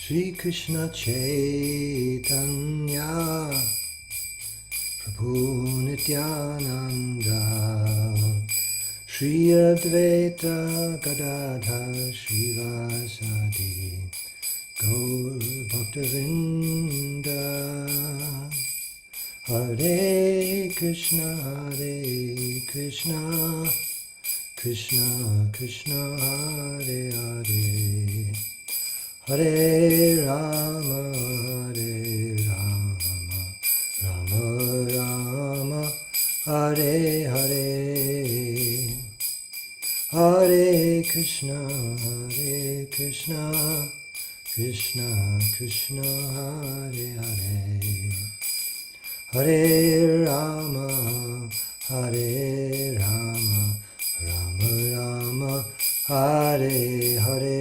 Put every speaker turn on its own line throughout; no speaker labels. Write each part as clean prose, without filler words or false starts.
Shri Krishna Caitanya Prabhu Nityananda Shri Advaita Gadadhar Shivasadi Gaur Bhaktavinda Hare Krishna Krishna Krishna Hare Hare Hare Rama Rama Rama Hare Hare Hare Krishna Krishna Krishna Hare Hare Hare Rama Rama Rama Hare Hare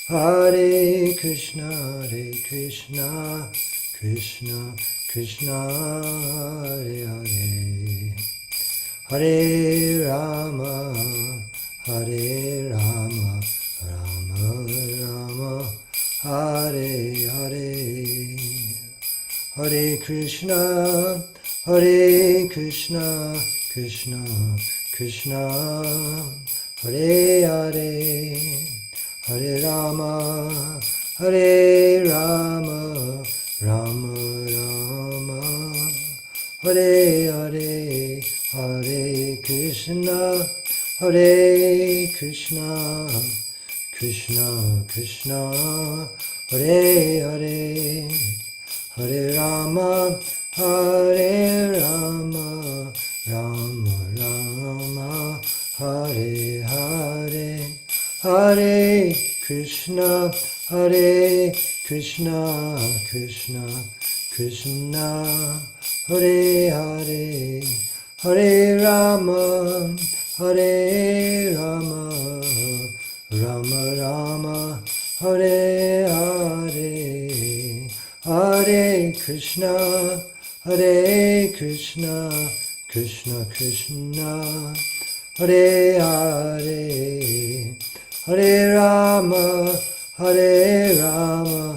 Hare Krishna Krishna Krishna Hare Hare Hare Rama Rama Rama Hare Hare Hare Krishna Krishna Krishna Hare Hare Hare Rama Rama Rama Hare Hare Hare Krishna Krishna Krishna Hare Hare Hare Rama Rama Rama Hare Hare Hare Krishna Krishna Krishna Hare Hare Hare Rama Rama Rama Hare Hare Hare Krishna Krishna Krishna Hare Hare Hare Rama Rama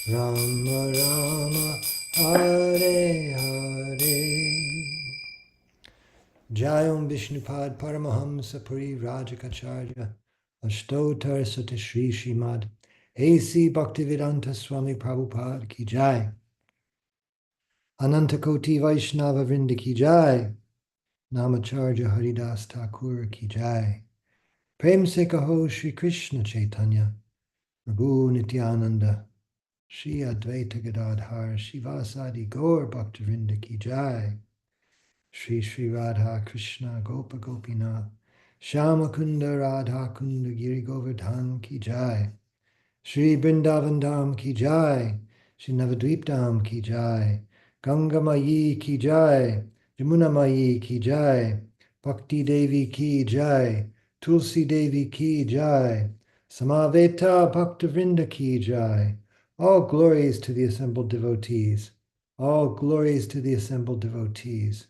Rama Hare Hare Jayam Vishnupad Paramahamsa Puri Rajakacharya Ashtotar Sata Shri Srimad A.C. Bhaktivedanta Swami Prabhupada Ki Jai Anantakoti Vaishnava Vrinda Ki Jai Namacharya Haridas Thakur Ki Jai Prem Se Kaho Shri Krishna Chaitanya Prabhu Nityananda Shri Advaita Gadadhar Shivasadi Gaur Bhaktivinoda Ki Jai Shri Shri Radha Krishna Gopa Gopinath Shama Kunda Radha Kunda Giri Govardhan Ki Jai Shri Vrindavan Dham Ki Jai Shri Navadvip Dham Ki Jai Ganga Mayi Ki Jai Jamuna Mayi Ki Jai Bhakti Devi Ki Jai Tulsi Devi Ki Jai Samaveta Bhaktavrinda Ki Jai. All glories to the assembled devotees. All glories to the assembled devotees.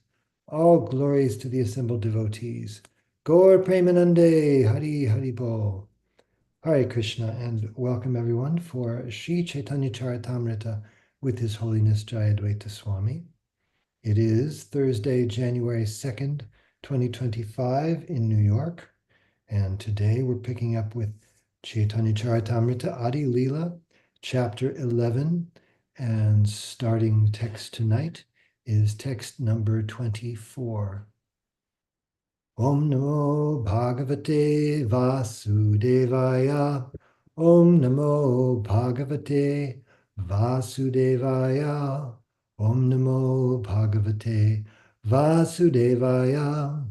All glories to the assembled devotees. Gaur Premanande Hari Hari Bol. Hare Krishna, and welcome everyone for Sri Caitanya Caritamrita with His Holiness Jayadvaita Swami. It is Thursday, January 2nd, 2025 in New York, and today we're picking up with Caitanya Caritamrita Adi Leela, chapter 11, and starting text tonight is text number 24. Om Namo Bhagavate Vasudevaya. Om Namo Bhagavate Vasudevaya. Om Namo Bhagavate Vasudevaya.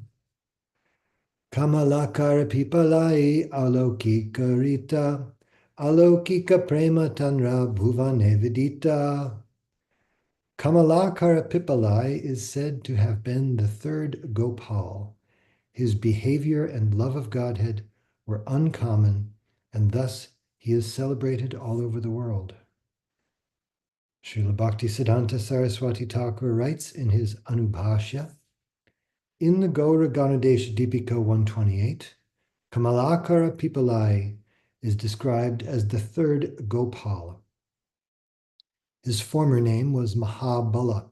Kamalakara Pipalai Alokika Rita Alokika Prema Tanra Bhuvane Vidita. Kamalakara Pipalai is said to have been the third Gopal. His behavior and love of Godhead were uncommon, and thus he is celebrated all over the world. Srila Bhaktisiddhanta Saraswati Thakur writes in his Anubhashya, in the Gaura Ganadesha Deepika 128, Kamalakara Pipalai is described as the third Gopal. His former name was Mahabala.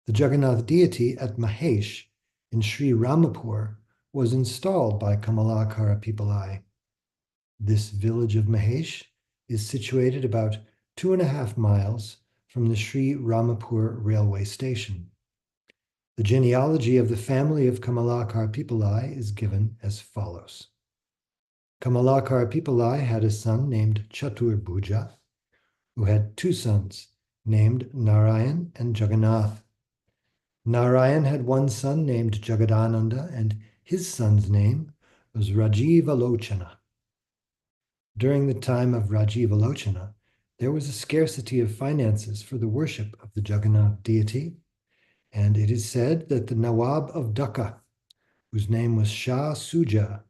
The Jagannath deity at Mahesh in Sri Ramapur was installed by Kamalakara Pipalai. This village of Mahesh is situated about 2.5 miles from the Sri Ramapur railway station. The genealogy of the family of Kamalakar Pipalai is given as follows. Kamalakar Pipalai had a son named Chaturbhuja, who had 2 sons named Narayan and Jagannath. Narayan had 1 son named Jagadananda, and his son's name was Rajivalochana. During the time of Rajivalochana, there was a scarcity of finances for the worship of the Jagannath deity, and it is said that the Nawab of Dhaka, whose name was Shah Suja,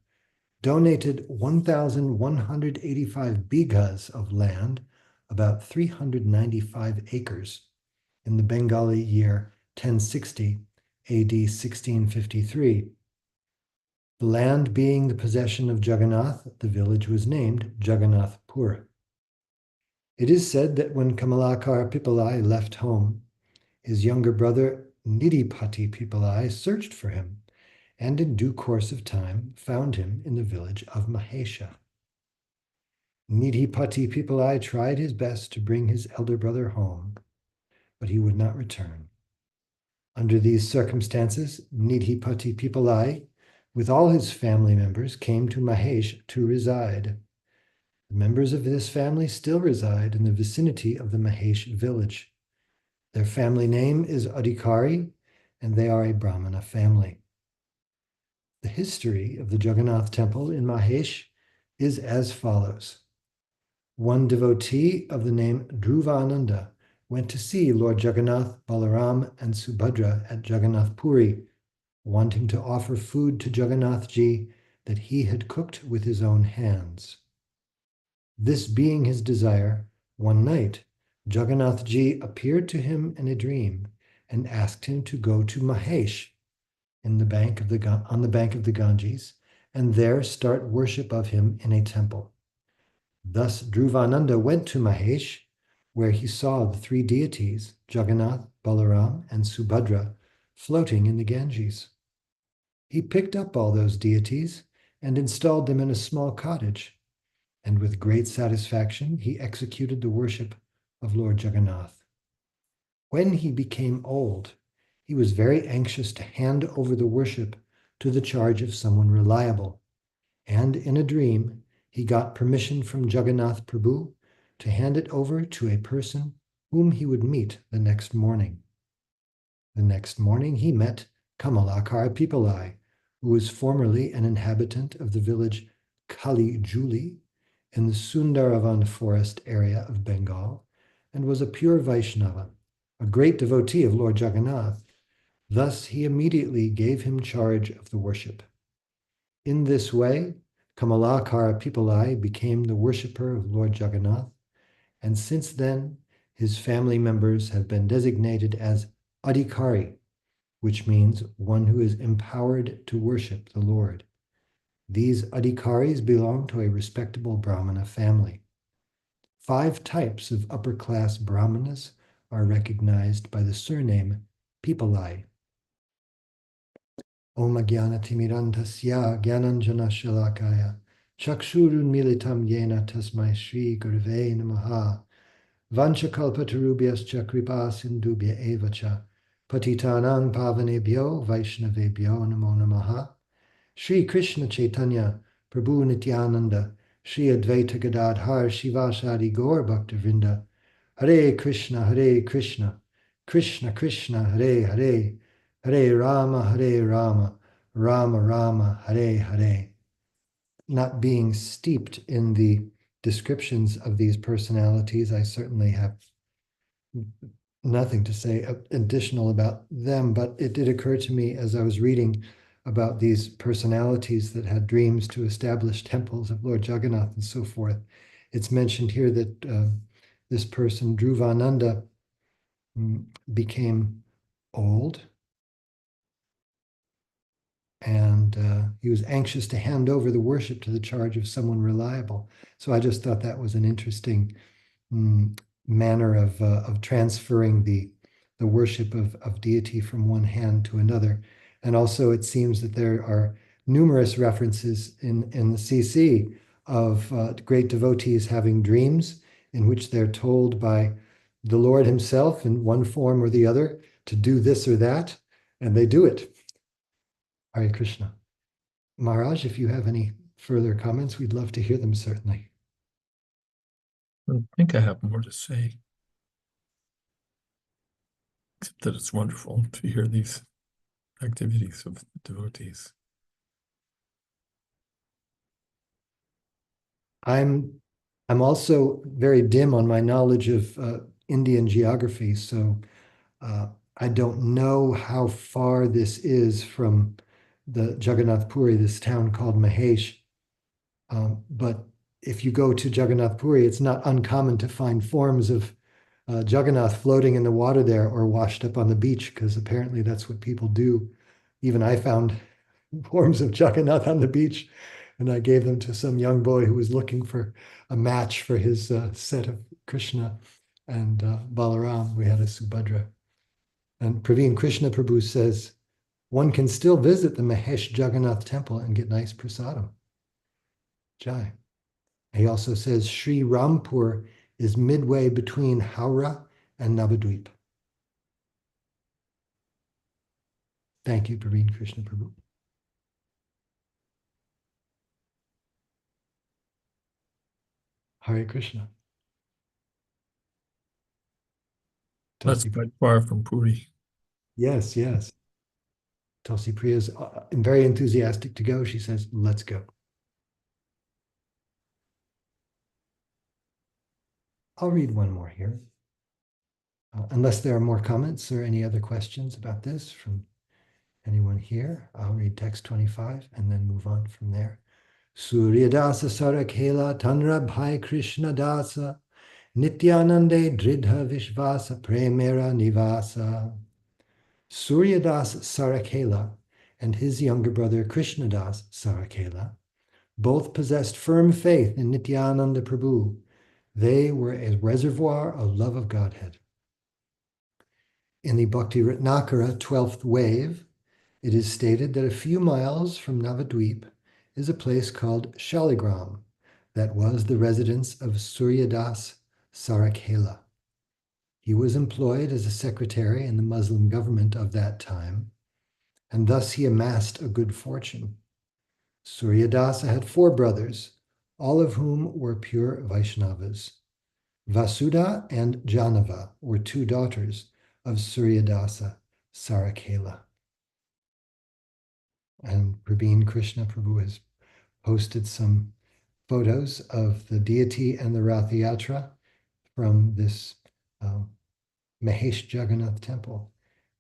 donated 1,185 bighas of land, about 395 acres, in the Bengali year 1060, AD 1653. The land being the possession of Jagannath, the village was named Jagannathpur. It is said that when Kamalakar Pipalai left home, his younger brother Nidhipati Pipalai searched for him, and in due course of time found him in the village of Mahesha. Nidhipati Pipalai tried his best to bring his elder brother home, but he would not return. Under these circumstances, Nidhipati Pipalai, with all his family members, came to Mahesh to reside. The members of this family still reside in the vicinity of the Mahesh village. Their family name is Adhikari, and they are a Brahmana family. The history of the Jagannath temple in Mahesh is as follows. One devotee of the name Dhruvananda went to see Lord Jagannath, Balaram, and Subhadra at Jagannath Puri, wanting to offer food to Jagannath Ji that he had cooked with his own hands. This being his desire, one night Jagannath Ji appeared to him in a dream and asked him to go to Mahesh on the bank of the Ganges and there start worship of him in a temple. Thus Dhruvananda went to Mahesh, where he saw the 3 deities, Jagannath, Balaram, and Subhadra, floating in the Ganges. He picked up all those deities and installed them in a small cottage, and with great satisfaction he executed the worship of Lord Jagannath. When he became old, he was very anxious to hand over the worship to the charge of someone reliable, and in a dream he got permission from Jagannath Prabhu to hand it over to a person whom he would meet the next morning. The next morning he met Kamalakar Pipalai, who was formerly an inhabitant of the village Kali Juli in the Sundaravan forest area of Bengal, and was a pure Vaishnava, a great devotee of Lord Jagannath. Thus he immediately gave him charge of the worship. In this way, Kamalakara Pipalai became the worshipper of Lord Jagannath, and since then his family members have been designated as Adhikari, which means one who is empowered to worship the Lord. These Adhikaris belong to a respectable Brahmana family. 5 types of upper-class Brahmanas are recognized by the surname Pipalai. Om Jnanatimirandhasya Jnananjana Shalakaya Chakshurun Militam Yena Tasmai Shri Gurave Namaha Vanchakalpatarubhyascha Kripa Sindubhya Evacha Patitanang Pavanebhyo Vaishnavebhyo Namo Namaha Shri Krishna Chaitanya Prabhu Nityananda Shri Advaita Gadadhar Shivasadi Gaur Bhaktavinda Hare Krishna Krishna Krishna Hare Hare Hare Rama, Rama Rama, Hare Hare. Not being steeped in the descriptions of these personalities, I certainly have nothing to say additional about them, but it did occur to me as I was reading about these personalities that had dreams to establish temples of Lord Jagannath and so forth. It's mentioned here that this person, Dhruvananda, became old and he was anxious to hand over the worship to the charge of someone reliable. So I just thought that was an interesting manner of transferring the worship of deity from one hand to another. And also, it seems that there are numerous references in the CC of great devotees having dreams in which they're told by the Lord himself in one form or the other to do this or that, and they do it. Hare Krishna. Maharaj, if you have any further comments, we'd love to hear them, certainly.
I think I have more to say, except that it's wonderful to hear these activities of devotees.
I'm also very dim on my knowledge of Indian geography, so I don't know how far this is from the Jagannath Puri, this town called Mahesh. But if you go to Jagannath Puri, it's not uncommon to find forms of Jagannath floating in the water there or washed up on the beach, because apparently that's what people do. Even I found forms of Jagannath on the beach, and I gave them to some young boy who was looking for a match for his set of Krishna and Balaram. We had a Subhadra. And Praveen Krishna Prabhu says, one can still visit the Mahesh Jagannath temple and get nice prasadam. Jai. He also says Sri Rampur is midway between Howrah and Navadvip. Thank you, Praveen Krishna Prabhu. Hare Krishna.
That's quite far from Puri.
Yes, yes. Tulsi Priya is very enthusiastic to go. She says, let's go. I'll read one more here. Unless there are more comments or any other questions about this from anyone here, I'll read text 25 and then move on from there. Suryadasa Sarakela Tanra Bhai Krishna Dasa Nityanande Dridha Vishvasa Premera Nivasa. Suryadas Sarakela and his younger brother Krishnadas Sarakela both possessed firm faith in Nityananda Prabhu. They were a reservoir of love of Godhead. In the Bhakti Ratnakara 12th wave, it is stated that a few miles from Navadvip is a place called Shaligram that was the residence of Suryadas Sarakela. He was employed as a secretary in the Muslim government of that time, and thus he amassed a good fortune. Suryadasa had 4 brothers, all of whom were pure Vaishnavas. Vasudha and Janava were 2 daughters of Suryadasa Sarakela. And Praveen Krishna Prabhu has posted some photos of the deity and the Rath Yatra from this Mahesh Jagannath temple,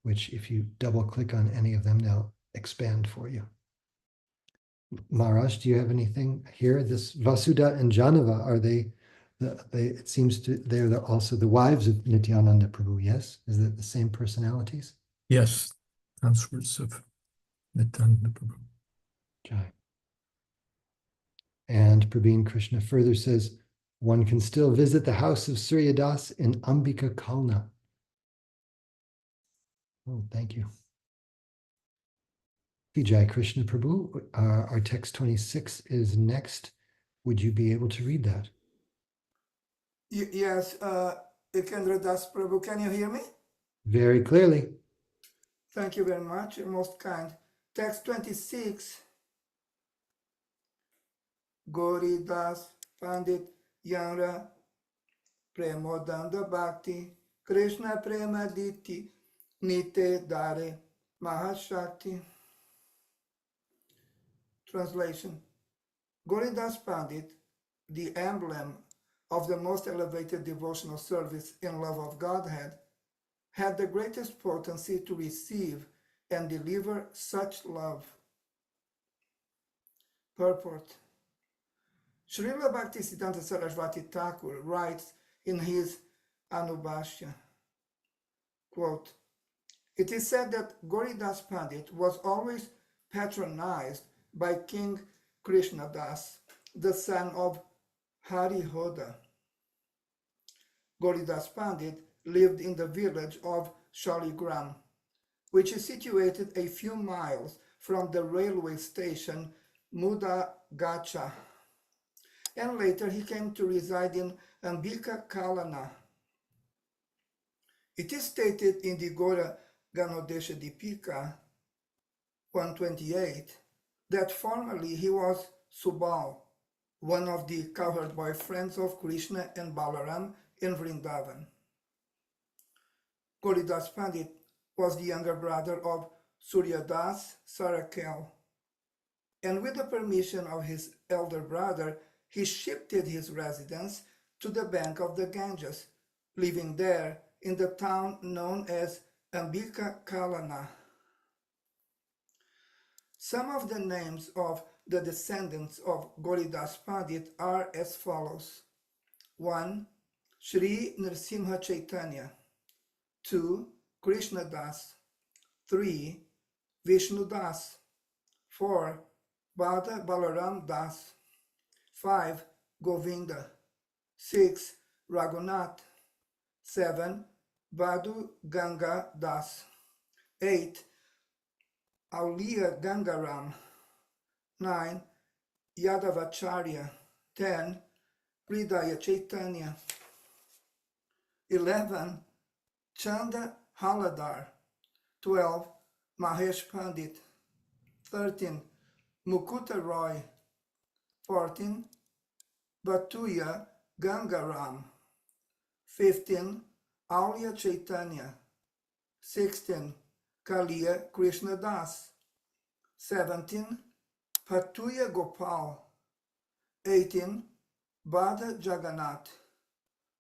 which if you double click on any of them, they'll expand for you. Maharaj, do you have anything here? This Vasudha and Janava, are they it seems they're also the wives of Nityananda Prabhu, yes? Is that the same personalities?
Yes, consorts of Nityananda Prabhu.
Okay. And Praveen Krishna further says, one can still visit the house of Suryadas in Ambika Kalna. Oh, thank you. Vijay Krishna Prabhu, our text 26 is next. Would you be able to read that?
Yes, Ikendra Das Prabhu, can you hear me?
Very clearly.
Thank you very much, most kind. Text 26. Gauri Das Pandit Yanra Premodanda Bhakti Krishna Prema Diti Nite Dare Mahashakti. Translation. Gauri Das Pandit, the emblem of the most elevated devotional service in love of Godhead, had the greatest potency to receive and deliver such love. Purport. Srila Bhaktisiddhanta Saraswati Thakur writes in his Anubhashya, quote, it is said that Gauridas Pandit was always patronized by King Krishnadas, the son of Harihoda. Goridas Pandit lived in the village of Shaligram, which is situated a few miles from the railway station Mudagacha, and later he came to reside in Ambika Kalana. It is stated in the Gora Ganodesha Dipika 128 that formerly he was Subal, one of the cowherd boyfriends of Krishna and Balaram in Vrindavan. Goridas Pandit was the younger brother of Suryadas Sarakel, and with the permission of his elder brother, he shifted his residence to the bank of the Ganges, living there in the town known as Ambika Kalana. Some of the names of the descendants of Goridas Pandit are as follows. 1. Sri Nrsimha Caitanya. 2. Krishna Das. 3. Vishnu Das. 4. Bada Balaram Das. 5. Govinda. 6. Raghunath. 7. Badu Ganga Das. 8. Auliya Gangaram. 9. Yadavacharya. 10. Hridaya Chaitanya. 11. Chanda Haladar. 12. Mahesh Pandit. 13. Mukuta Roy. 14. Batuya Gangaram. 15. Auliya Chaitanya. 16. Kaliya Krishna Das. 17. Patuya Gopal. 18. Bada Jagannath.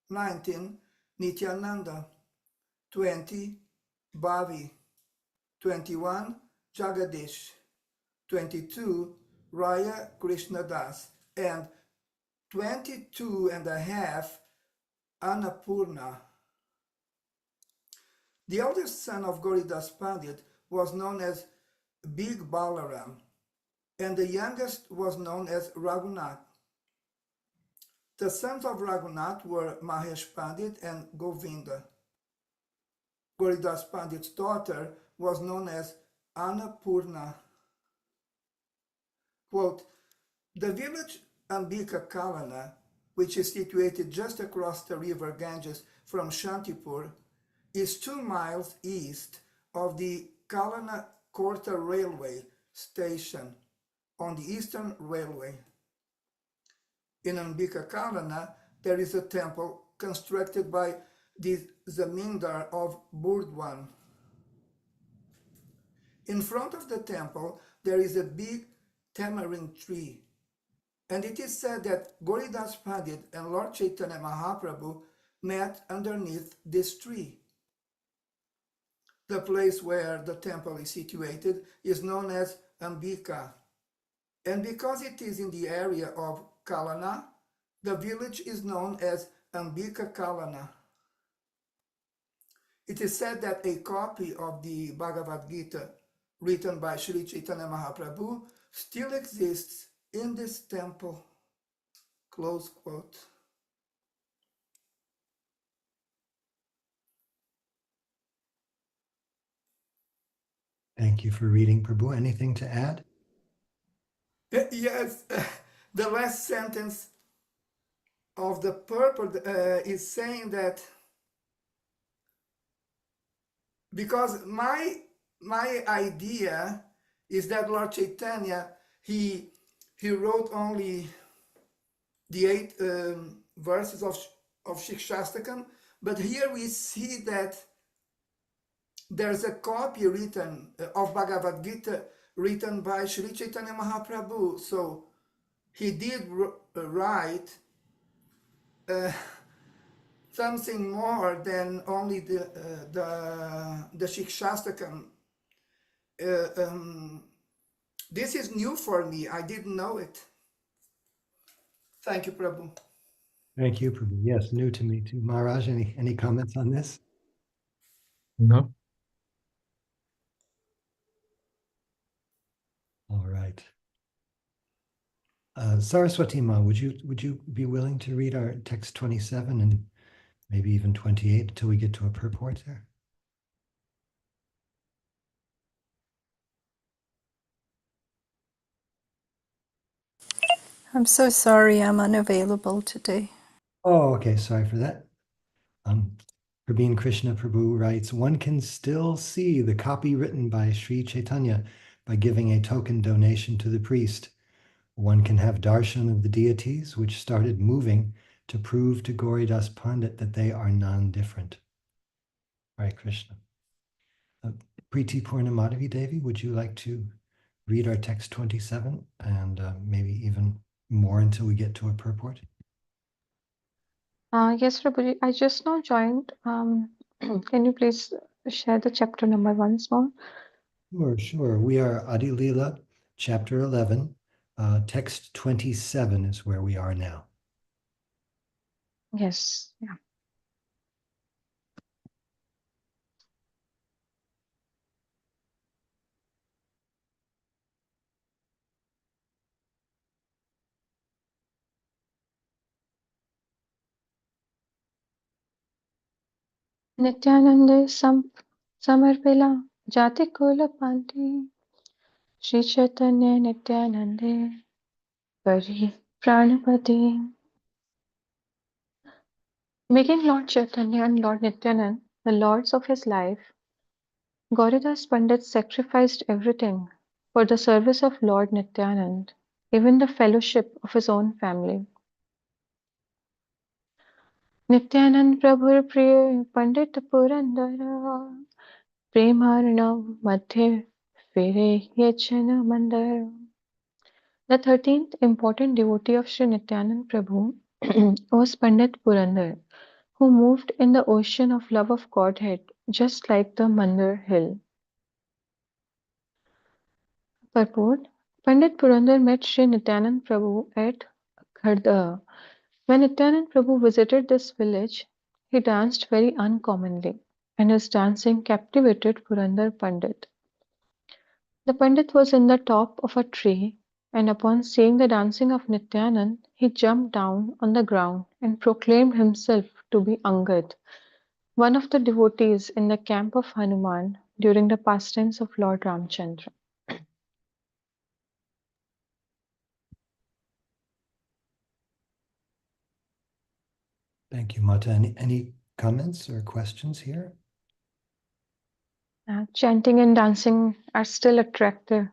19. Nityananda. 20. Bhavi. 21. Jagadish. 22. Raya Krishna Das. And 22 and a half Annapurna. The eldest son of Goridas Pandit was known as Big Balaram, and the youngest was known as Raghunath. The sons of Raghunath were Mahesh Pandit and Govinda. Goridas Pandit's daughter was known as Annapurna. Quote, the village Ambika Kalana, which is situated just across the river Ganges from Shantipur, is 2 miles east of the Kalana Korta railway station on the Eastern Railway. In Ambika Kalana, there is a temple constructed by the Zamindar of Burdwan. In front of the temple, there is a big tamarind tree, and it is said that Goridas Pandit and Lord Chaitanya Mahaprabhu met underneath this tree. The place where the temple is situated is known as Ambika, and because it is in the area of Kalana, the village is known as Ambika Kalana. It is said that a copy of the Bhagavad Gita written by Sri Chaitanya Mahaprabhu still exists in this temple. Close quote.
Thank you for reading, Prabhu. Anything to add?
Yes, the last sentence of the purport is saying that because my idea is that Lord Chaitanya, he wrote only the 8 verses of Shikshastakam, but here we see that there's a copy written of Bhagavad Gita written by Sri Chaitanya Mahaprabhu. So he did write something more than only the Shikshastakam. This is new for me. I didn't know it. Thank you, Prabhu.
Thank you, Prabhu. Yes, new to me too. Maharaj, any comments on this?
No.
Saraswati Ma, would you be willing to read our text 27 and maybe even 28 until we get to a purport there?
I'm so sorry, I'm unavailable today.
Oh, okay. Sorry for that. Prabhin Krishna Prabhu writes, one can still see the copy written by Sri Chaitanya by giving a token donation to the priest. One can have darshan of the deities, which started moving to prove to Gauridas Pandit that they are non-different. Hare Krishna. Preeti Purnamadavi Devi, would you like to read our text 27 and maybe even more until we get to a purport?
Yes, Prabhuji, I just now joined. Can you please share the chapter number once more?
Sure. We are Adi Lila, chapter 11. Text 27 is where we are now.
Yes, yeah. Nityanande Samarpila Jati Kola Panti Shri Chaitanya Nityanande Pari Pranapati. Making Lord Chaitanya and Lord Nityanand the lords of his life, Gauridas Pandit sacrificed everything for the service of Lord Nityanand, even the fellowship of his own family. Nityanand Prabhur Priya Pandit Purandara Premarnav Madhya Fere Yachana Mandar. The 13th important devotee of Sri Nityanand Prabhu was Pandit Purandar, who moved in the ocean of love of Godhead, just like the Mandar hill. Purport: Pandit Purandar met Sri Nityanand Prabhu at Kharda. When Nityanand Prabhu visited this village, he danced very uncommonly, and his dancing captivated Purandar Pandit. The Pandit was in the top of a tree, and upon seeing the dancing of Nityanand, he jumped down on the ground and proclaimed himself to be Angad, one of the devotees in the camp of Hanuman during the pastimes of Lord Ramchandra.
Thank you, Mata. Any comments or questions here?
Chanting and dancing are still attractive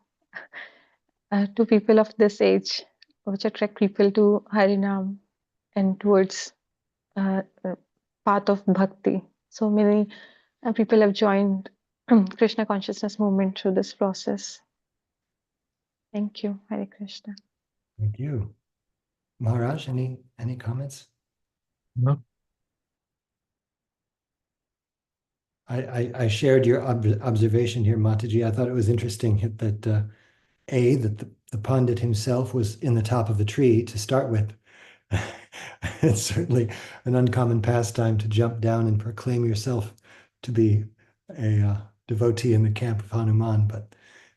to people of this age, which attract people to Harinam and towards path of bhakti. So many people have joined Krishna consciousness movement through this process. Thank you, Hare Krishna.
Thank you. Maharaj, any comments?
No.
I shared your observation here, Mataji. I thought it was interesting that that the Pandit himself was in the top of the tree to start with. It's certainly an uncommon pastime to jump down and proclaim yourself to be a devotee in the camp of Hanuman, but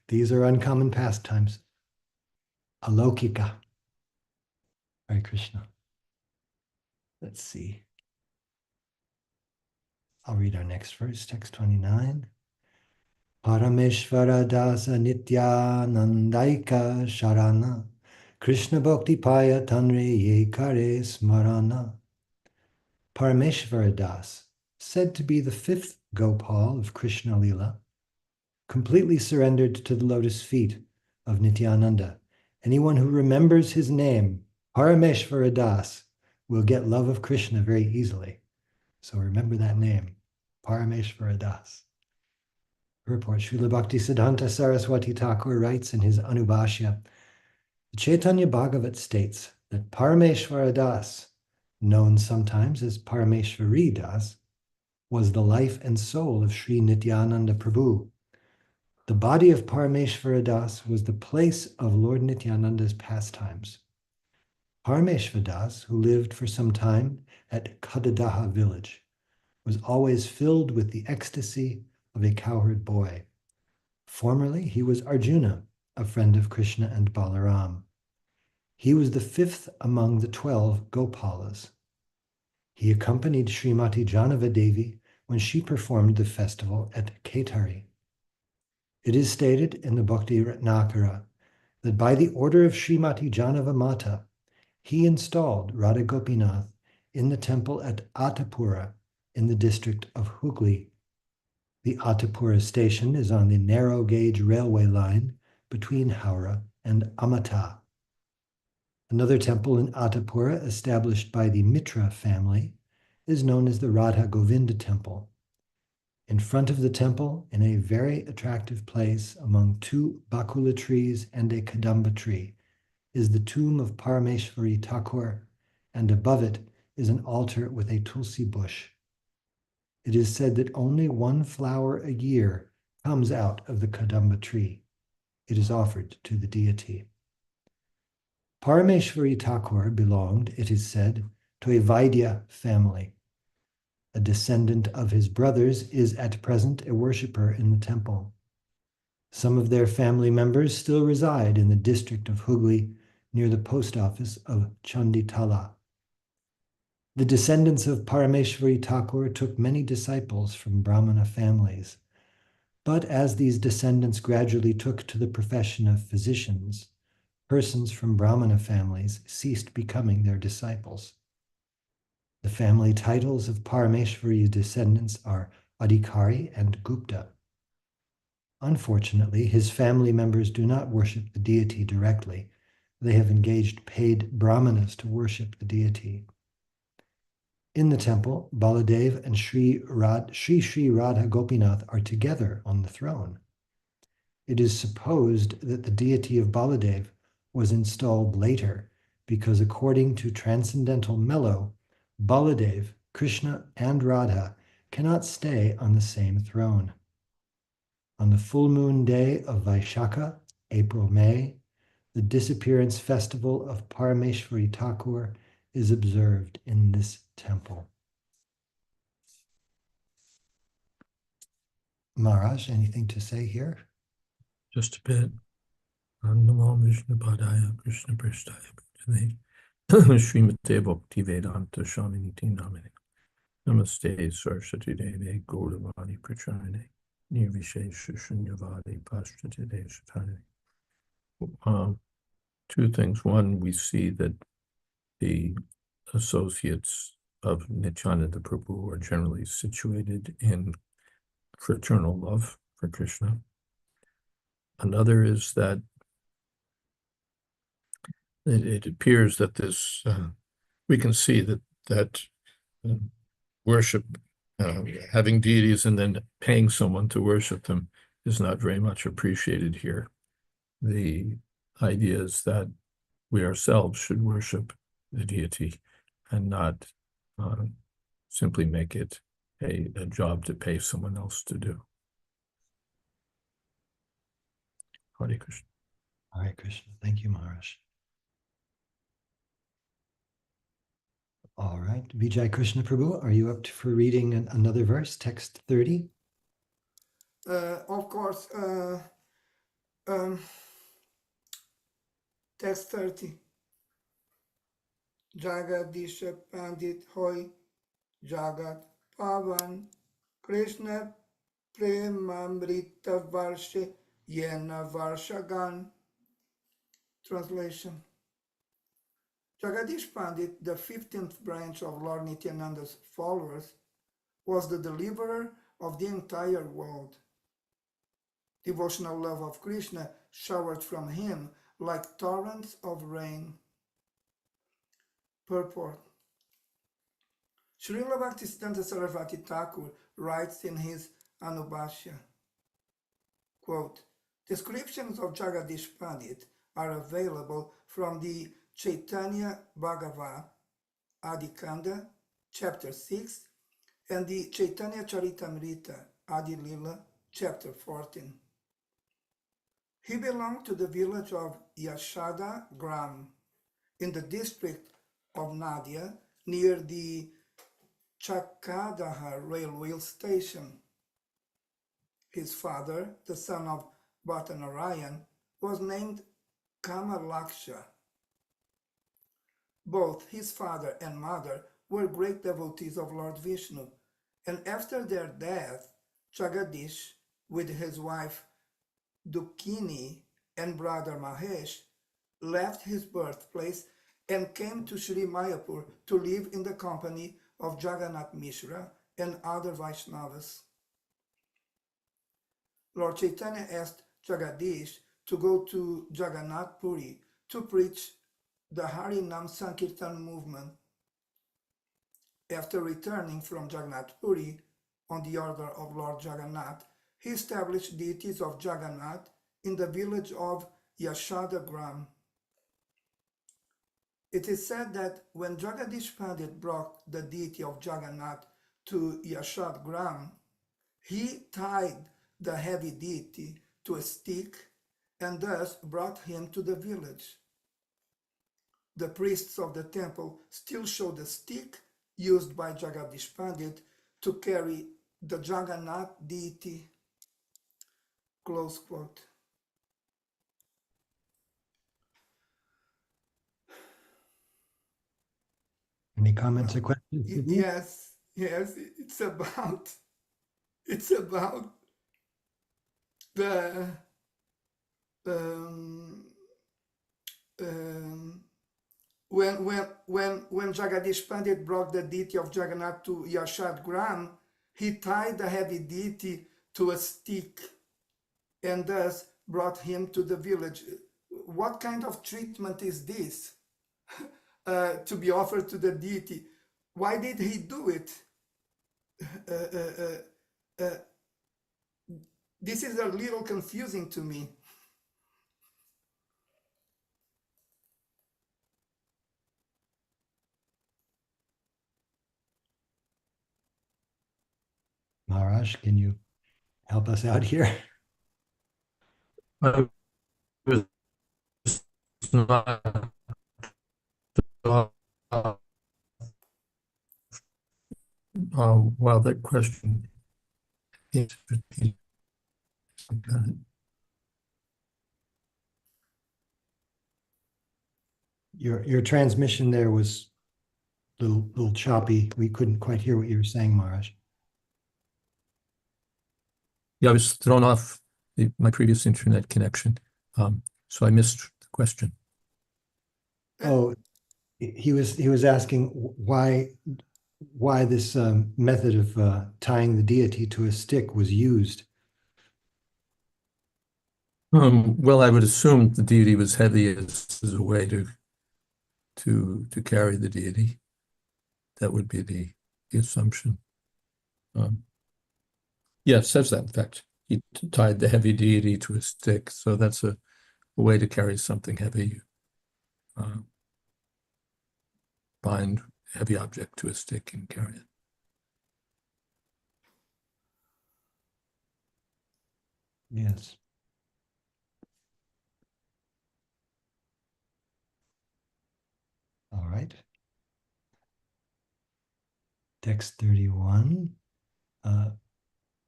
these are uncommon pastimes. Alaukika. Hare Krishna. Let's see. I'll read our next verse, text 29. Parameshvara dasa nityanandaika sharana Krishna bhakti paya tanre ye kare smarana. Parameshvara Das, said to be the fifth Gopal of Krishna Lila, completely surrendered to the lotus feet of Nityananda. Anyone who remembers his name, Parameshvara Das, will get love of Krishna very easily. So remember that name, Parameshvara Das. Report, Srila Bhakti Siddhanta Saraswati Thakur writes in his Anubhashya, the Chaitanya Bhagavat states that Parameshvara Das, known sometimes as Parameshvari Das, was the life and soul of Sri Nityananda Prabhu. The body of Parameshvara Das was the place of Lord Nityananda's pastimes. Parameshvara Das, who lived for some time at Kadadaha village, was always filled with the ecstasy of a cowherd boy. Formerly, he was Arjuna, a friend of Krishna and Balaram. He was the fifth among the 12 Gopalas. He accompanied Srimati Janava Devi when she performed the festival at Kaitari. It is stated in the Bhakti Ratnakara that by the order of Srimati Janava Mata, he installed Radha Gopinath in the temple at Attapura in the district of Hooghly. The Attapura station is on the narrow gauge railway line between Howrah and Amata. Another temple in Attapura, established by the Mitra family, is known as the Radha Govinda Temple. In front of the temple, in a very attractive place among two bakula trees and a kadamba tree, is the tomb of Parameshwari Thakur, and above it is an altar with a tulsi bush. It is said that only one flower a year comes out of the kadamba tree. It is offered to the deity. Parameshwari Thakur belonged, it is said, to a Vaidya family. A descendant of his brothers is at present a worshipper in the temple. Some of their family members still reside in the district of Hooghly near the post office of Chanditala. The descendants of Parameshwari Thakur took many disciples from Brahmana families, but as these descendants gradually took to the profession of physicians, persons from Brahmana families ceased becoming their disciples. The family titles of Parameshwari's descendants are Adhikari and Gupta. Unfortunately, his family members do not worship the deity directly. They have engaged paid brahmanas to worship the deity. In the temple, Baladev and Sri Radha Gopinath are together on the throne. It is supposed that the deity of Baladev was installed later because, according to transcendental Mello, Baladev, Krishna, and Radha cannot stay on the same throne. On the full moon day of Vaishakha, April-May, the disappearance festival of Parameshwari Thakur is observed in this temple. Maharaj, anything to say here?
Just a bit. Namo Vishnu Padaya Krishna Prasthaya Bhutane Srimate Bhakti Vedanta Swaminiti Namane Namaste Saraswati Deve Gauravani Prachayane Nirvishesha Shunyavadi Pashtade Satane. Two things. One, we see that the associates of Nityananda Prabhu are generally situated in fraternal love for Krishna. Another is that it appears that this, we can see that worship, having deities and then paying someone to worship them is not very much appreciated here. The idea is that we ourselves should worship the deity and not simply make it a job to pay someone else to do. Hare Krishna.
Hare Krishna. Thank you, Maharaj. All right. Vijay Krishna Prabhu, are you up for reading another verse, text 30?
Of course, text 30. Jagadisha Pandit Hoy Jagat Pavan Krishna Premamrita Varshe Yena Varshagan. Translation. Jagadish Pandit, the 15th branch of Lord Nityananda's followers, was the deliverer of the entire world. Devotional love of Krishna showered from him like torrents of rain. Purport. Srila Bhaktisiddhanta Saraswati Thakur writes in his Anubhashya, quote, descriptions of Jagadish Pandit are available from the Caitanya Bhagava, Adikanda, chapter 6, and the Caitanya Charitamrita, Adi Lila, chapter 14. He belonged to the village of Yashada Gram, in the district of Nadia, near the Chakadaha railway station. His father, the son of Bhattanarayan, was named Kamalaksha. Both his father and mother were great devotees of Lord Vishnu, and after their death, Jagadish, with his wife Dukini and brother Mahesh, left his birthplace and came to Sri Mayapur to live in the company of Jagannath Mishra and other Vaishnavas. Lord Chaitanya asked Jagadish to go to Jagannath Puri to preach the Harinam Sankirtan movement. After returning from Jagannath Puri, on the order of Lord Jagannath, he established deities of Jagannath in the village of Yashadagram. It is said that when Jagadish Pandit brought the deity of Jagannath to Yashadgram, he tied the heavy deity to a stick and thus brought him to the village. The priests of the temple still show the stick used by Jagadish Pandit to carry the Jagannath deity. Close quote.
Any comments or questions?
Yes, it's about the when Jagadish Pandit brought the deity of Jagannath to Yashadgram, he tied the heavy deity to a stick and thus brought him to the village. What kind of treatment is this to be offered to the deity? Why did he do it? This is a little confusing to me.
Maharaj, can you help us out here?
I was not while that question is repeated.
Your transmission there was a little choppy. We couldn't quite hear what you were saying, Maharaj.
Yeah, I was thrown off my previous internet connection, so I missed the question.
Oh, he was asking why this method of tying the deity to a stick was used.
Well, I would assume the deity was heavy as a way to carry the deity. That would be the assumption. Yeah, it says that, in fact. He tied the heavy deity to a stick, so that's a way to carry something heavy. Bind a heavy object to a stick and carry it.
Yes. All right. Text 31.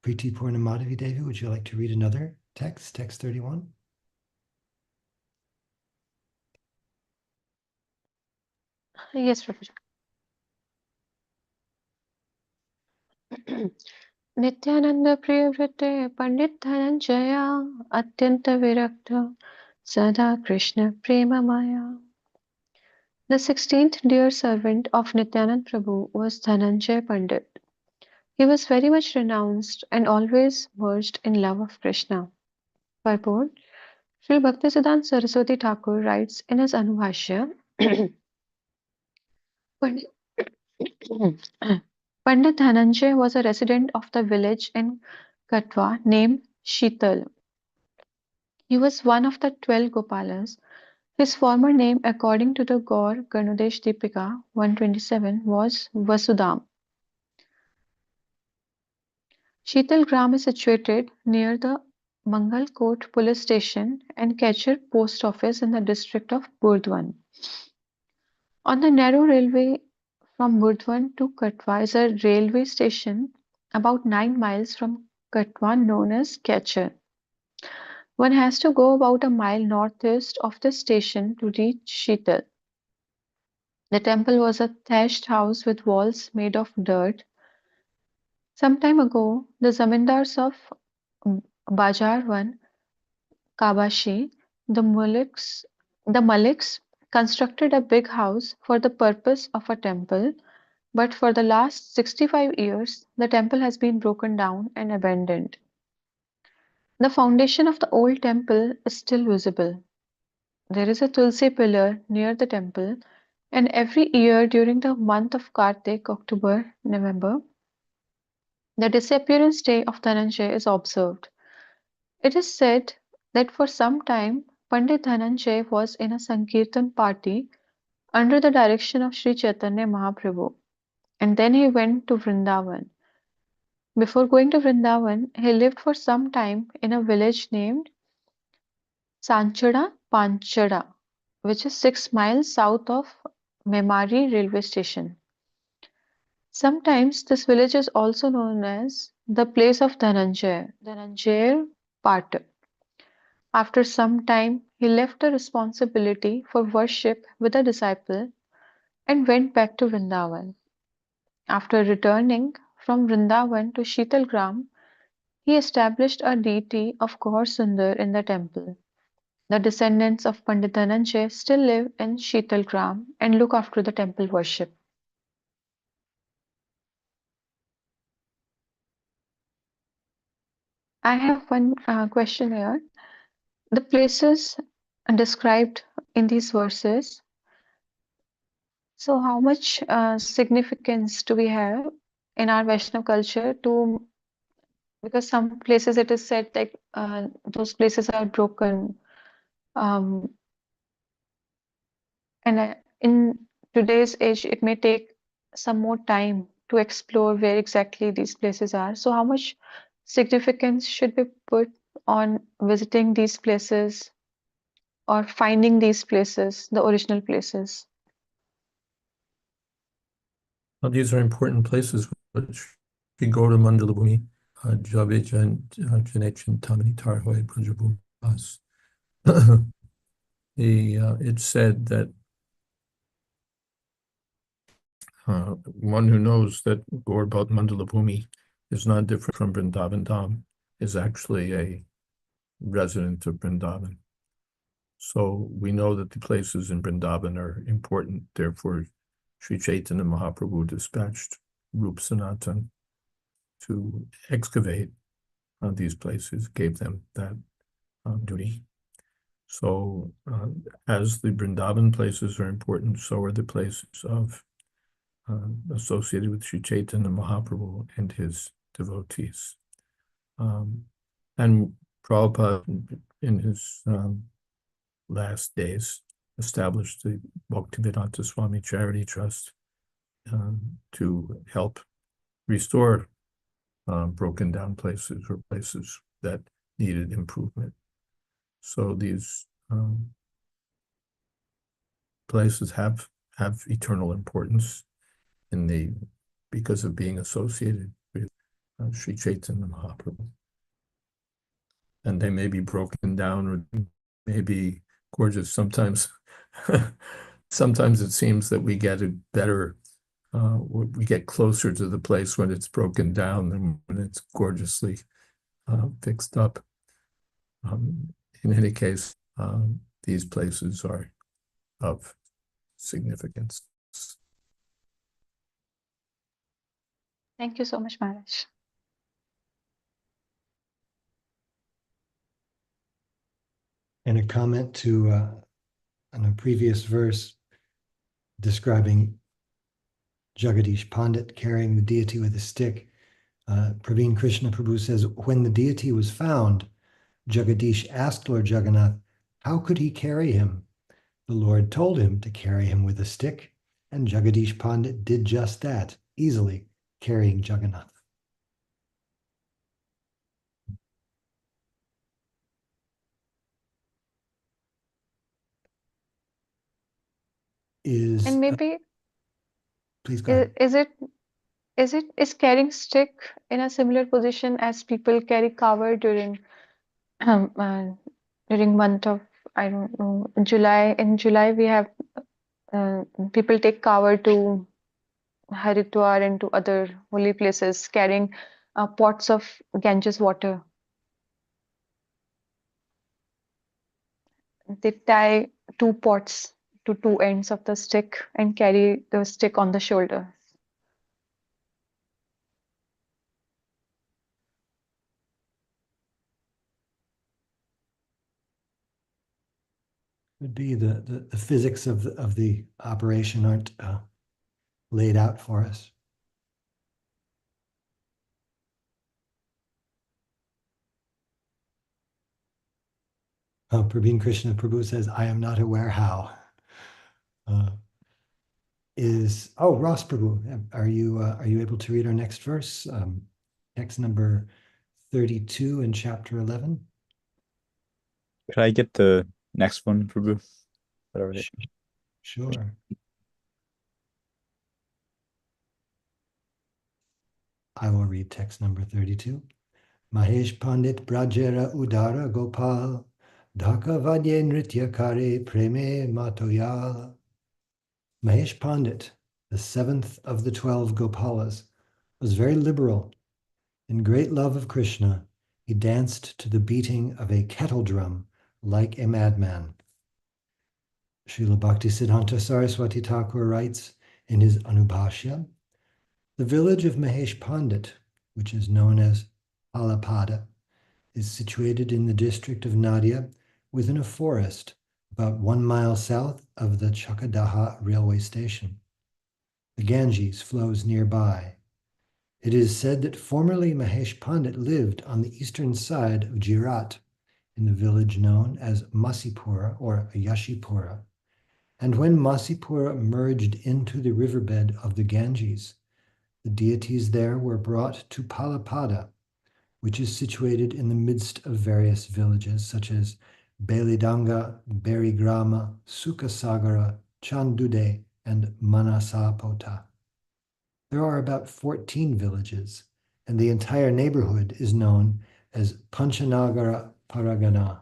Priti Purnamadavi Devi, would you like to read another text, text 31?
Yes, Prabhuji. Nityananda Priyavrate Pandit Dhananjaya Atyanta Virakta Sada Krishna Prema Maya. The 16th dear servant of Nityanand Prabhu was Dhananjay Pandit. He was very much renounced and always merged in love of Krishna. Purport: Sri Bhaktisiddhanta Saraswati Thakur writes in his Anubhashya, Pandit Pandit Dhananjay was a resident of the village in Katwa named Sheetal. He was one of the 12 Gopalas. His former name, according to the Gaur Ganudesh Deepika 127, was Vasudam. Sheetal Gram is situated near the Mangalkot police station and Kachar post office in the district of Burdwan. On the narrow railway from Burdwan to Katwa is a railway station about 9 miles from Katwa known as Kachar. One has to go about a mile northeast of the station to reach Sheetal. The temple was a thatched house with walls made of dirt. Some time ago, the zamindars of Bajarwan, Kabashi, the Maliks constructed a big house for the purpose of a temple, but for the last 65 years, the temple has been broken down and abandoned. The foundation of the old temple is still visible. There is a Tulsi pillar near the temple, and every year during the month of Kartik, October, November, the disappearance day of Dhananjay is observed. It is said that for some time Pandit Dhananjay was in a Sankirtan party under the direction of Sri Chaitanya Mahaprabhu, and then he went to Vrindavan. Before going to Vrindavan, he lived for some time in a village named Sanchada Panchada, which is 6 miles south of Memari railway station. Sometimes this village is also known as the place of Dhananjay, Dhananjay Pat. After some time, he left the responsibility for worship with a disciple and went back to Vrindavan. After returning from Vrindavan to Sheetalgram, he established a deity of Gaur Sundar in the temple. The descendants of Pandit Dhananjay still live in Sheetalgram and look after the temple worship. I have one question here. The places described in these verses, so how much significance do we have in our Vaishnav culture to, because some places it is said like those places are broken, um, and in today's age it may take some more time to explore where exactly these places are. So how much significance should be put on visiting these places or finding these places, the original places?
Well, these are important places which we go to Mandalabhumi, Javij and Janechin Tamini Tarhoy Brajabhumas. It's said that one who knows that Gaurabat Mandalabhumi is not different from Vrindavan Dham is actually a resident of Vrindavan. So we know that the places in Vrindavan are important. Therefore, Sri Chaitanya Mahaprabhu dispatched Rup Sanatan to excavate these places, gave them that duty. So as the Vrindavan places are important, so are the places of associated with Sri Chaitanya Mahaprabhu and his devotees. And Prabhupada, in his last days, established the Bhaktivedanta Swami Charity Trust to help restore broken down places or places that needed improvement. So these places have eternal importance because of being associated with Sri Chaitanya Mahaprabhu. And they may be broken down or may be gorgeous. Sometimes it seems that we get a better, we get closer to the place when it's broken down than when it's gorgeously fixed up. In any case, these places are of significance.
Thank you so much, Maharaj.
And a comment to on a previous verse describing Jagadish Pandit carrying the deity with a stick. Praveen Krishna Prabhu says, when the deity was found, Jagadish asked Lord Jagannath, how could he carry him? The Lord told him to carry him with a stick, and Jagadish Pandit did just that, easily carrying Jagannath.
And maybe
please go ahead.
is carrying stick in a similar position as people carry cover during month of, I don't know, July. In July we have People take cover to Haridwar and to other holy places, carrying pots of Ganges water. They tie two pots to two ends of the stick and carry the stick on the shoulder.
Would be the physics of the operation aren't laid out for us. Oh, Prabhin Krishna Prabhu says, I am not aware how. Ross Prabhu, are you able to read our next verse? Text number 32 in chapter 11.
Could I get the next one, Prabhu?
Sure. I will read text number 32. Mahesh Pandit Brajera Udara Gopal Dhaka Vadye Nritya Kare Preme Matoyal. Mahesh Pandit, the seventh of the 12 Gopalas, was very liberal. In great love of Krishna, he danced to the beating of a kettle drum like a madman. Srila Bhaktisiddhanta Saraswati Thakur writes in his Anubhashya, the village of Mahesh Pandit, which is known as Alapada, is situated in the district of Nadia within a forest about 1 mile south of the Chakadaha railway station. The Ganges flows nearby. It is said that formerly Mahesh Pandit lived on the eastern side of Jirat in the village known as Masipura or Yashipura. And when Masipura merged into the riverbed of the Ganges, the deities there were brought to Palapada, which is situated in the midst of various villages such as Belidanga, Berigrama, Sukasagara, Chandude, and Manasapota. There are about 14 villages, and the entire neighborhood is known as Panchanagara Paragana.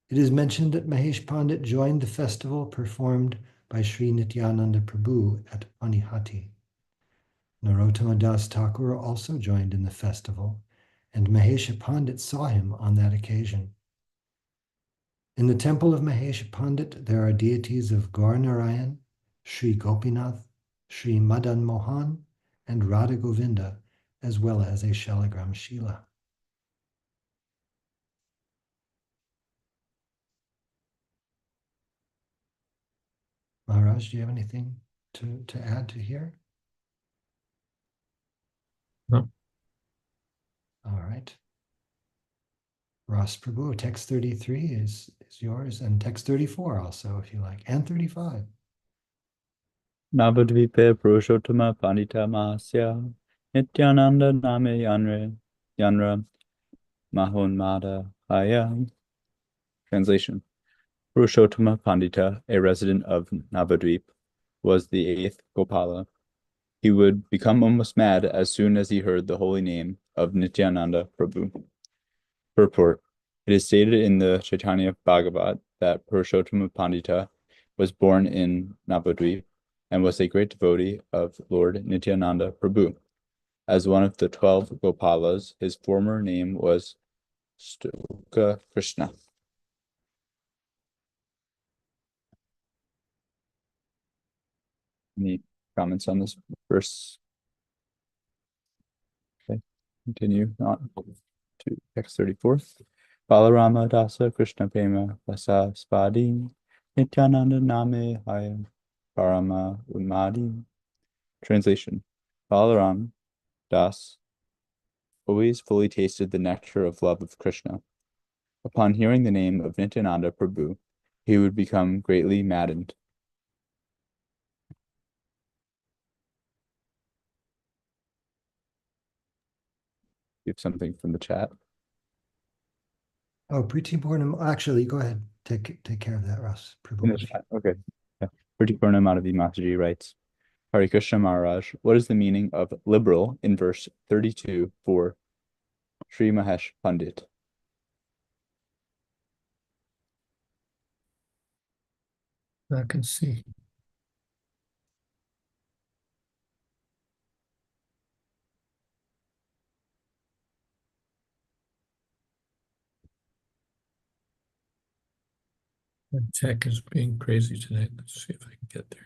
It is mentioned that Mahesh Pandit joined the festival performed by Sri Nityananda Prabhu at Panihati. Narottama Das Thakur also joined in the festival, and Mahesha Pandit saw him on that occasion. In the temple of Mahesha Pandit, there are deities of Gaur Narayan, Sri Gopinath, Sri Madan Mohan, and Radha Govinda, as well as a Shalagram Shila. Maharaj, do you have anything to add to here?
No.
All right. Ross Prabhu, text 33 is yours, and text 34 also, if you like, and 35.
Navadvipe Purushottama Pandita Mahasya Nityananda Name Yanra Mahonmada Haya. Translation. Purushottama Pandita, a resident of Navadvip, was the 8th Gopala. He would become almost mad as soon as he heard the holy name of Nityananda Prabhu. Purport. It is stated in the Caitanya Bhagavat that Purushottama Pandita was born in Navadvip and was a great devotee of Lord Nityananda Prabhu. As one of the 12 Gopalas, his former name was Stuka Krishna. Any comments on this verse? Okay, continue on to text 34. Balarama Dasa Krishna Prema Vasa Spadi Nityananda Name Haya Parama Umadi. Translation. Balaram Das always fully tasted the nectar of love of Krishna. Upon hearing the name of Nityananda Prabhu, he would become greatly maddened. You have something from the chat?
Oh, Priti Purnam, actually, go ahead. Take care of that, Ross Prabhu.
In the chat. Okay. Yeah. Purna Madhavi Mataji writes, Hare Krishna Maharaj, what is the meaning of liberal in verse 32 for Sri Mahesh Pandit?
I can see. My tech is being crazy tonight. Let's see if I can get there.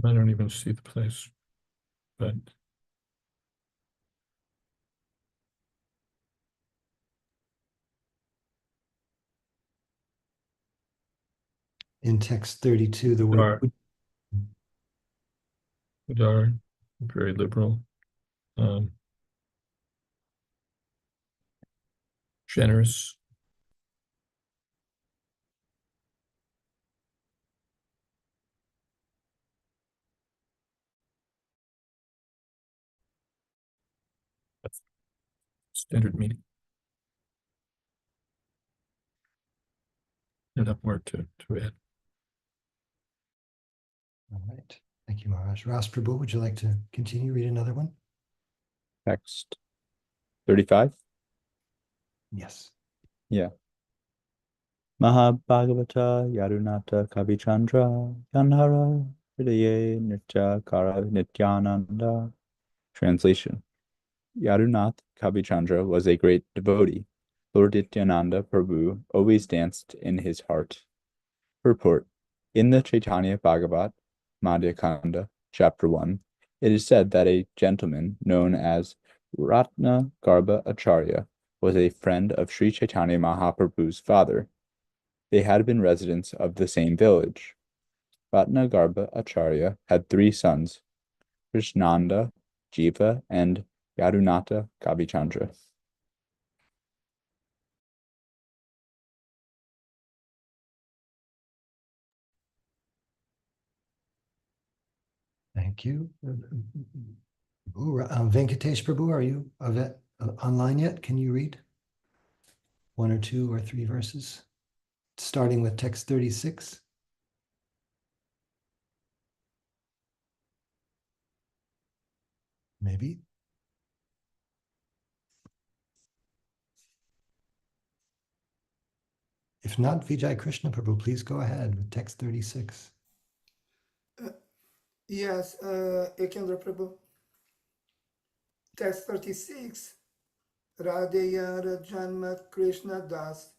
I don't even see the place, but
In text 32, the word
Udar, very liberal, generous. Standard meaning. Enough more to add.
All right. Thank you, Maharaj. Ras Prabhu, would you like to continue? Read another one?
Text 35.
Yes.
Yeah. Mahabhagavata Yarunata Kavichandra Yanhara Hridaye Nitya Kara Nityananda. Translation. Yadunath Kavichandra was a great devotee. Lord Nityananda Prabhu always danced in his heart. Purport. In the Caitanya Bhagavat, Madhya Kanda, Chapter 1, it is said that a gentleman known as Ratna Garbha Acharya was a friend of Sri Chaitanya Mahaprabhu's father. They had been residents of the same village. Ratna Garbha Acharya had 3 sons, Krishnanda, Jiva, and Yadunata Kavichandra.
Thank you. Venkatesh Prabhu, are you online yet? Can you read 1 or 2 or 3 verses? Starting with text 36. Maybe. If not, Vijay Krishna Prabhu, please go ahead with text 36.
Yes, Ekendra Prabhu. Text 36. Radheya Janma Krishna Das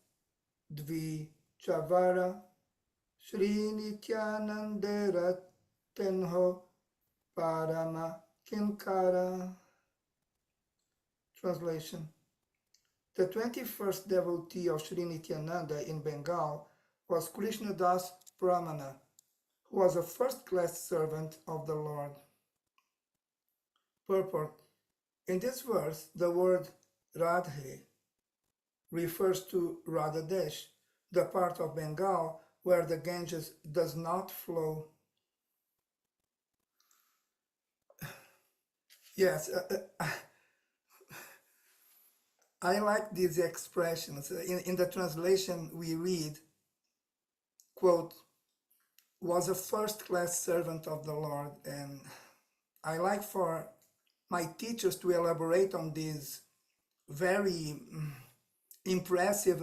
Dvi Chavara Shri Nityananda Tenho Parama Kinkara. Translation. The 21st devotee of Sri Nityananda in Bengal was Krishnadas Brahmana, who was a first-class servant of the Lord. Purport. In this verse, the word Radhe refers to Radhadesh, the part of Bengal where the Ganges does not flow. Yes, I like these expressions. In the translation, we read, quote, was a first-class servant of the Lord. And I like for my teachers to elaborate on these very impressive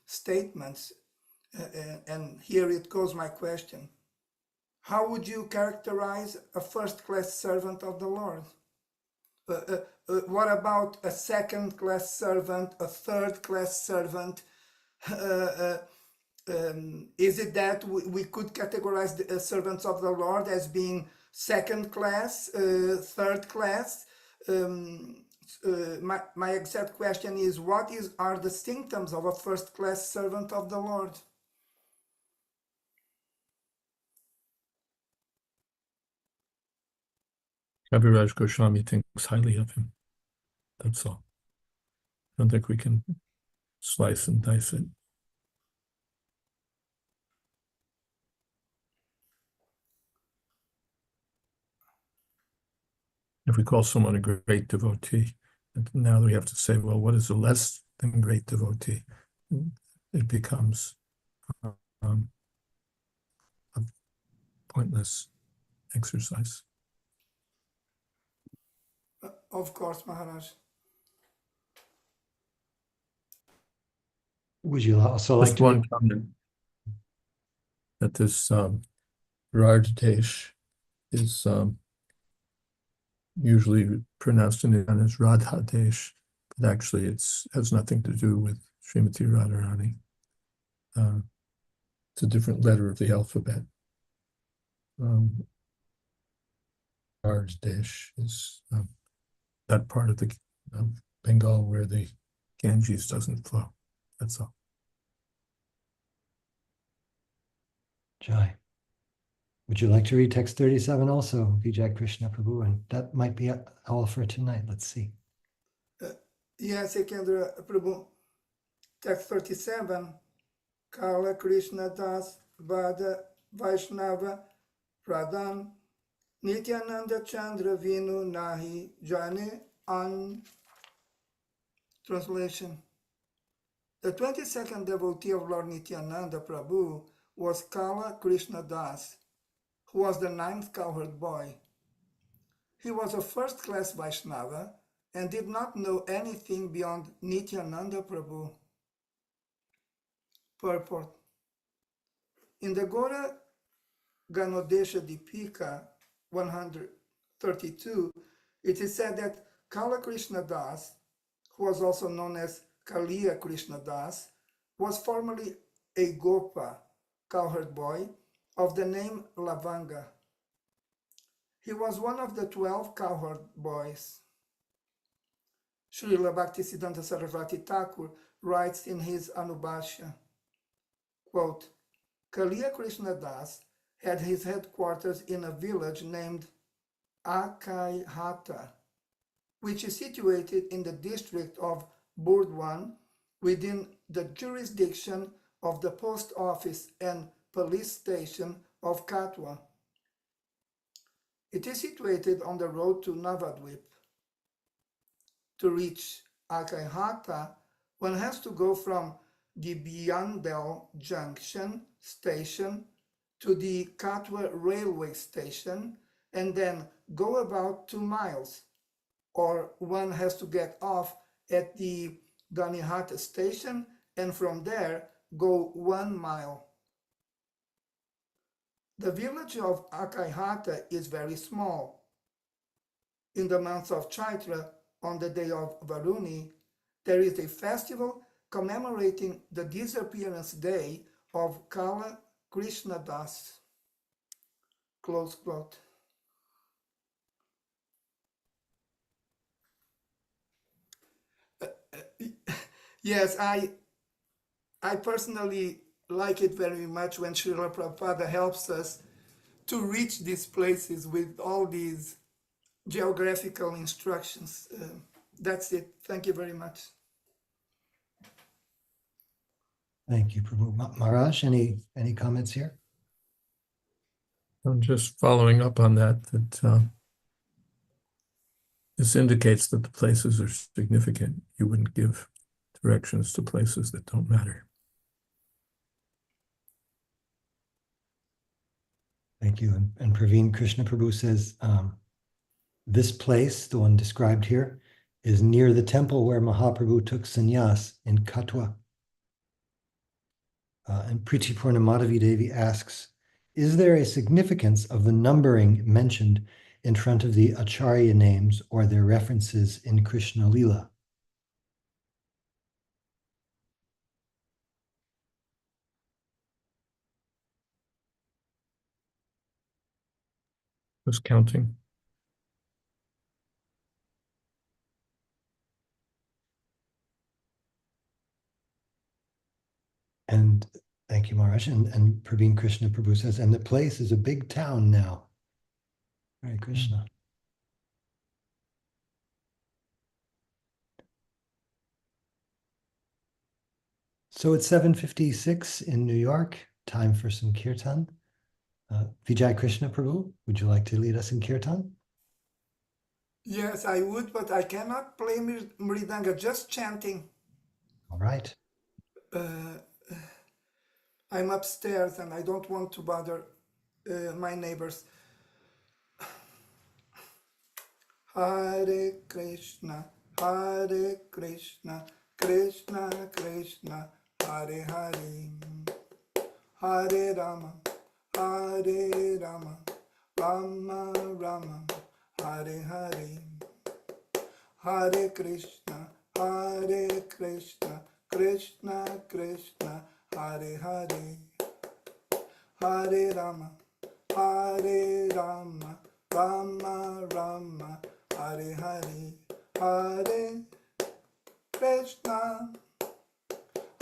statements. And here it goes my question. How would you characterize a first-class servant of the Lord? What about a second-class servant, a third-class servant? Is it that we could categorize the servants of the Lord as being second class, third class? My exact question is, what are the symptoms of a first-class servant of the Lord?
Kaviraj Goswami thinks highly of him. That's all. I don't think we can slice and dice it. If we call someone a great devotee, now we have to say, well, what is a less than great devotee? It becomes a pointless exercise.
Of course, Maharaj.
Would you also like
Just
to?
one comment that this Radhesh is usually pronounced in Indian as Radhadesh, but actually it's has nothing to do with Srimati Radharani. It's a different letter of the alphabet. Radhesh is that part of the Bengal where the Ganges doesn't flow. That's all.
Jai. Would you like to read text 37 also, Vijay Krishna Prabhu? And that might be all for tonight. Let's see.
Yes, Ekendra Prabhu. Text 37. Kala Krishna Das Vada Vaishnava Pradhan Nityananda Chandra Vinu Nahi Jane An. Translation. The 22nd devotee of Lord Nityananda Prabhu was Kala Krishna Das, who was the 9th cowherd boy. He was a first-class Vaishnava and did not know anything beyond Nityananda Prabhu. Purport. In the Gora Ganodesha Dipika 132, it is said that Kala Krishna Das, who was also known as Kaliya Krishna Das, was formerly a Gopa, cowherd boy, of the name Lavanga. He was one of the 12 cowherd boys. Srila Bhaktisiddhanta Sarasvati Thakur writes in his Anubhashya, quote, Kaliya Krishna Das had his headquarters in a village named Akaihata, which is situated in the district of Burdwan within the jurisdiction of the post office and police station of Katwa. It is situated on the road to Navadvip. To reach Akaihata, one has to go from the Biandel Junction station to the Katwa railway station and then go about 2 miles, or one has to get off at the Ganihata station and from there go 1 mile. The village of Akaihata is very small. In the month of Chaitra, on the day of Varuni, there is a festival commemorating the disappearance day of Kala Krishna Das. Close quote. Yes, I personally like it very much when Srila Prabhupada helps us to reach these places with all these geographical instructions. That's it. Thank you very much.
Thank you, Prabhu. Maharaj, any comments here?
I'm just following up on that this indicates that the places are significant. You wouldn't give directions to places that don't matter.
Thank you. And Praveen Krishna Prabhu says, this place, the one described here, is near the temple where Mahaprabhu took sannyas in Katwa. And Priti Purna Madhavi Devi asks, is there a significance of the numbering mentioned in front of the Acharya names or their references in Krishna Lila?
Who's counting?
And thank you, Maharaj. And Praveen Krishna Prabhu says, and the place is a big town now. Hare Krishna. So it's 7:56 in New York. Time for some kirtan. Vijay Krishna Prabhu, would you like to lead us in kirtan?
Yes, I would, but I cannot play Mridanga, just chanting.
All right.
I'm upstairs and I don't want to bother my neighbors. Hare Krishna, Krishna Krishna, Hare Hare, Hare Rama, Rama Rama, Hare Hare, Hare Krishna, Krishna Krishna, Hare Hare, Hare Rama, Rama Rama, Hare Hare, Hare Krishna,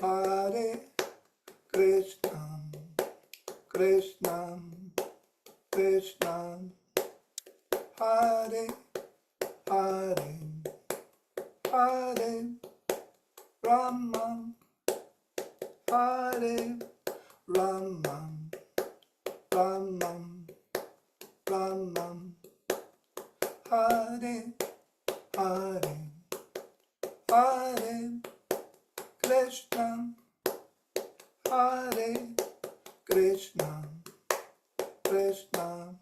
Hare Krishna, Krishna Krishna, Hare Hare, Hare Rama, Hare Rama, Rama Rama, Hare Hare, Hare Krishna, Hare Krishna, Krishna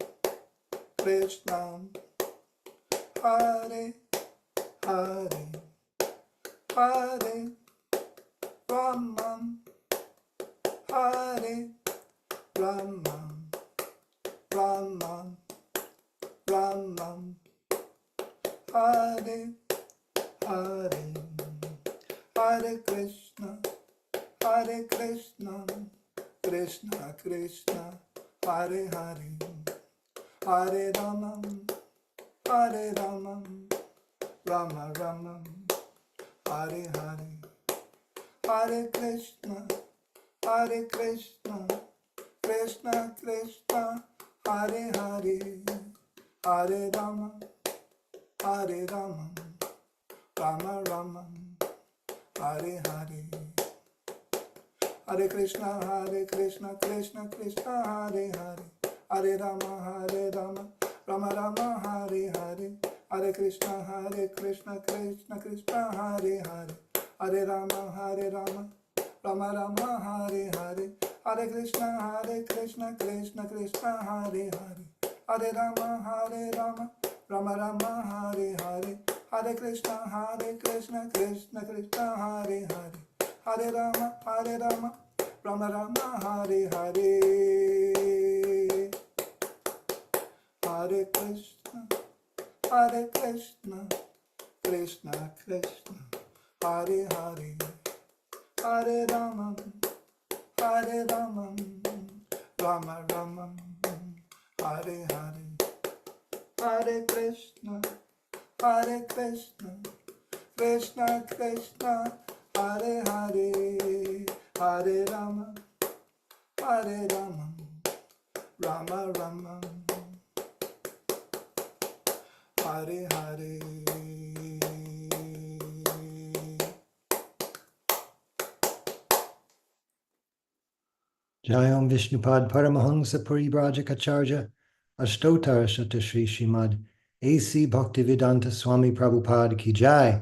Krishna, Hare Hare, Hare Rama, Hare Rama, Rama Rama, Hare Hare, Hare Krishna, Krishna Krishna, Hare Hare, Hare Rama, Rama Rama, Hare Hare, Hare Krishna, Krishna Krishna, Hare Hare, Hare Rama, Rama Rama, Hare Hare, Hare Krishna, Krishna Krishna, Hare Hare, Hare Rama, Rama Rama, Hare Hare, Hare Krishna, Krishna Krishna, Hare Hare, Hare Rama, Rama Rama, Hare Hare, Hare Krishna, Krishna Krishna, Hare Hare, Hare Rama, Rama Rama, Hare Hare, Hare Krishna, Krishna Krishna, Hare Hare, Hare Rama, Rama Rama, Hare Hare, Hare Krishna, Krishna Krishna, Hare Hare, Hare Rama, Rama Rama, Hare Hare, Hare Krishna, Krishna Krishna, Hare Hare, Hare Rama, Rama Rama, Hare Hare.
Jayam Vishnupad Paramahansa Paribrajacharya Ashtotar Shata Shri Shrimad A.C. Bhaktivedanta Swami Prabhupada Ki Jai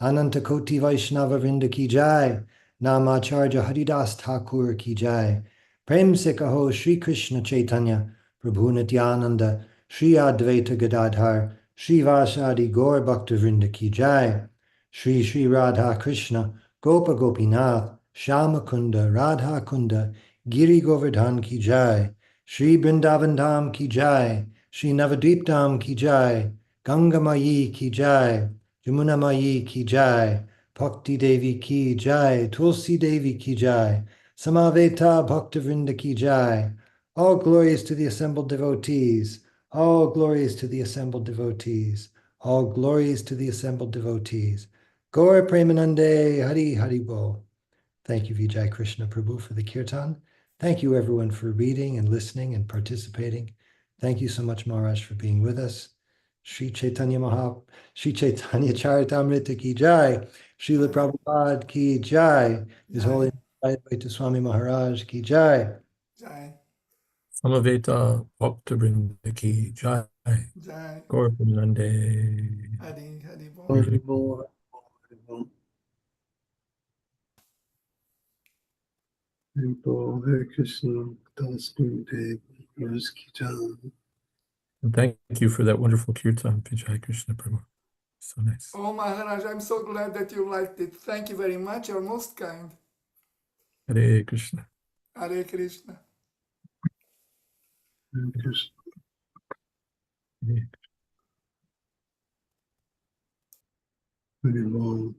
Ananta Koti Vaishnava Vrinda Ki Jai Namacharya Haridas Thakur Ki Jai Prem Se Kaho Shri Krishna Chaitanya Prabhu Nityananda Shri Advaita Gadadhar Shri Vasadi Gaur Bhakta Vrinda Ki Jai Shri Shri Radha Krishna Gopa Gopinath Shama Kunda Radha Kunda Giri Govardhan Ki Jai, Shri Brindavan Dham Ki Jai, Shri Navadvip Dham Ki Jai, Ganga Mayi Ki Jai, Jamuna Mayi Ki Jai, Bhakti Devi Ki Jai, Tulsi Devi Ki Jai, Samaveta Bhakta Vrinda Ki Jai. All glories to the assembled devotees, all glories to the assembled devotees, all glories to the assembled devotees. Gaur Premanande Hari Hari Bol. Thank you, Vijay Krishna Prabhu, for the kirtan. Thank you, everyone, for reading and listening and participating. Thank you so much, Maharaj, for being with us. Sri Chaitanya Charitamrita Ki Jai, Srila Prabhupada Ki Jai, His Holiness Jayadvaita Swami Maharaj Ki Jai.
Jai.
Samaveta Bhakta Ki Jai.
Jai.
Gorpanande.
Hari, Hari Bol.
Hari Bol, Hari Bol. Hari Bol, Hare Krishna, Das Gurudev, Rose Ki Jai.
And thank you for that wonderful kirtan, Vijay Krishna Prabhu. So nice.
Oh Maharaj, I'm so glad that you liked it. Thank you very much. You're most kind.
Hare Krishna.
Hare Krishna.
Hare Krishna.
Hare
Hari Bol.